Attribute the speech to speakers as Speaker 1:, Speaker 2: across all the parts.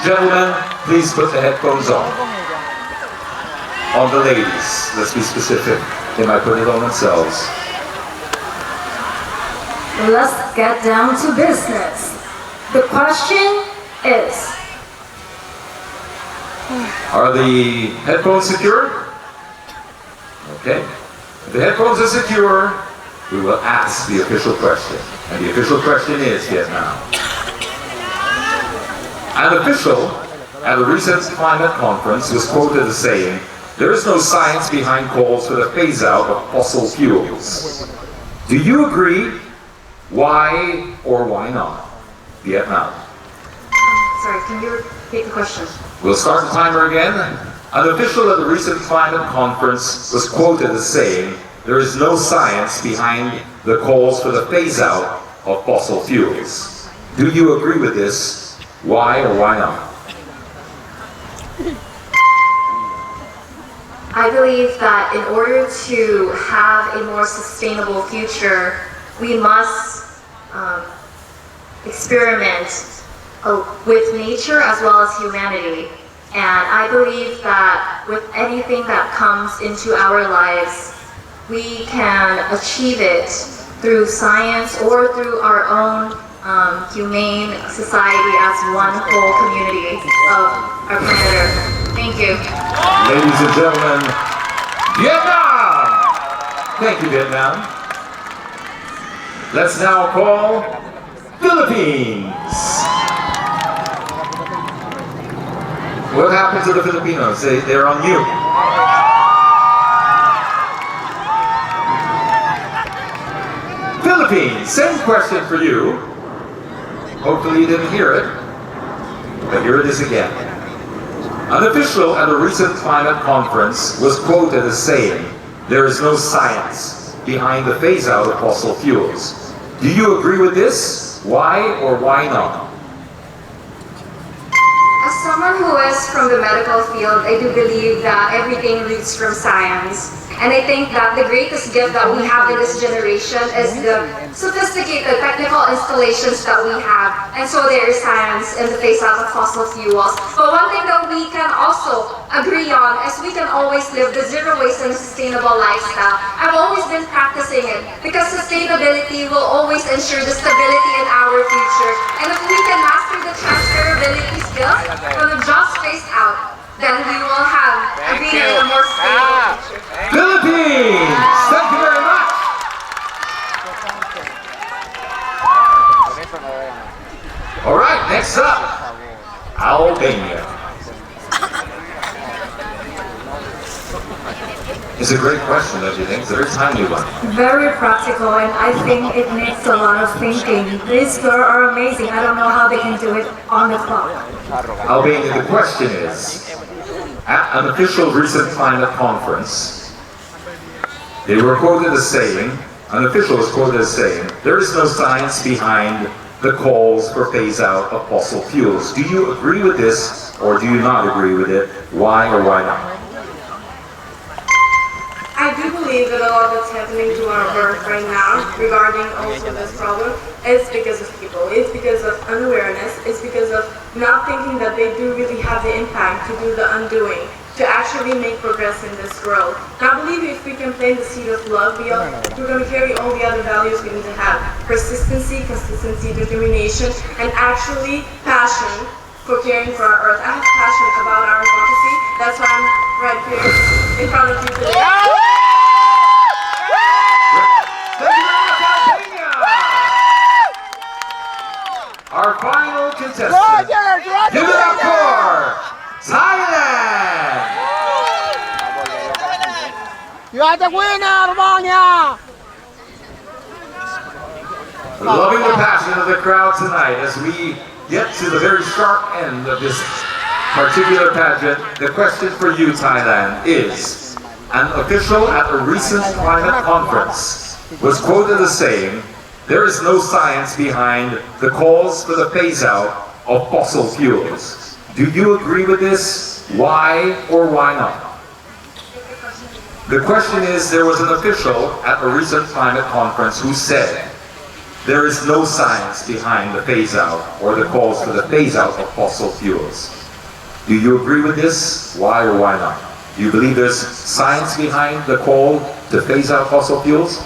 Speaker 1: Gentlemen, please put the headphones on. On the ladies, let's be specific. They might put it on themselves.
Speaker 2: Let's get down to business. The question is,
Speaker 1: are the headphones secure? Okay. If the headphones are secure, we will ask the official question. And the official question is Vietnam. An official at a recent climate conference was quoted as saying, "There is no science behind calls for the phase-out of fossil fuels." Do you agree? Why or why not? Vietnam.
Speaker 2: sorry, can you repeat the question?
Speaker 1: We'll start the timer again. An official at the recent climate conference was quoted as saying, "There is no science behind the calls for the phase-out of fossil fuels." Do you agree with this? Why or why not?
Speaker 2: I believe that in order to have a more sustainable future, we must experiment with nature as well as humanity. And I believe that with anything that comes into our lives, we can achieve it through science or through our own humane society as one whole community of our planet Earth. Thank you.
Speaker 1: Ladies and gentlemen, Vietnam! Thank you, Vietnam. Let's now call Philippines. What happened to the Filipinos? They're on mute. Philippines, same question for you. Hopefully you didn't hear it, but here it is again. An official at a recent climate conference was quoted as saying, "There is no science behind the phase-out of fossil fuels." Do you agree with this? Why or why not?
Speaker 3: As someone who is from the medical field, I do believe that everything roots from science. And I think that the greatest gift that we have in this generation is the sophisticated technical installations that we have. And so there is science in the phase-out of fossil fuels. But one thing that we can also agree on is we can always live the zero waste and sustainable lifestyle. I've always been practicing it because sustainability will always ensure the stability in our future. And if we can master the transferability skills from the just phased out, then we will have a greener and more stable future.
Speaker 1: Philippines! Thank you very much! All right, next up, Albania. It's a great question, don't you think? It's a very timely one.
Speaker 2: Very practical, and I think it needs a lot of thinking. These girls are amazing. I don't know how they can do it on the clock.
Speaker 1: Albania, the question is, at an official recent climate conference, they were quoted as saying, an official was quoted as saying, "There is no science behind the calls for phase-out of fossil fuels." Do you agree with this, or do you not agree with it? Why or why not?
Speaker 4: I do believe that a lot that's happening to our Earth right now regarding also this problem is because of people. It's because of unawareness. It's because of not thinking that they do really have the impact to do the undoing, to actually make progress in this world. And I believe if we can plant the seed of love, we're going to carry all the other values we need to have. Persistency, consistency, determination, and actually passion for caring for our Earth. I have passion about our democracy. That's why I'm right here in front of you today.
Speaker 1: Our final contestant. Give it up for Thailand!
Speaker 5: You are the winner, Romania!
Speaker 1: Loving the passion of the crowd tonight as we get to the very sharp end of this particular pageant. The question for you, Thailand, is, an official at a recent climate conference was quoted as saying, "There is no science behind the calls for the phase-out of fossil fuels." Do you agree with this? Why or why not? The question is, there was an official at a recent climate conference who said, there is no science behind the phase out or the calls for the phase out of fossil fuels. Do you agree with this? Why or why not? Do you believe there's science behind the call to phase out fossil fuels?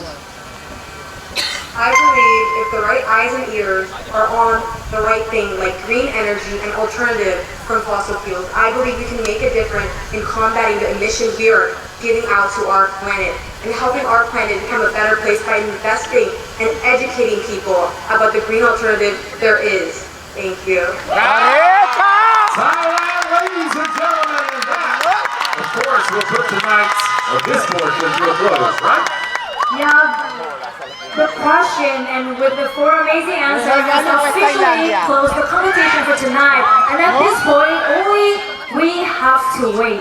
Speaker 6: I believe if the right eyes and ears are on the right thing, like green energy and alternative from fossil fuels, I believe we can make a difference in combating the emissions we are giving out to our planet and helping our planet become a better place by investing and educating people about the green alternative there is. Thank you.
Speaker 1: Thailand, ladies and gentlemen, and that, of course, will put tonight's, or this portion, to a close, right?
Speaker 7: Yeah, the question and with the four amazing answers has officially closed the competition for tonight. And at this point, only we have to wait.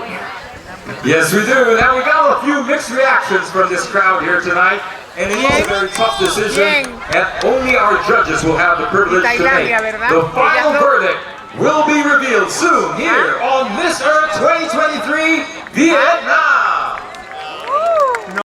Speaker 1: Yes, we do. Now, we got a few mixed reactions from this crowd here tonight. And it is a very tough decision, and only our judges will have the privilege to make. The final verdict will be revealed soon here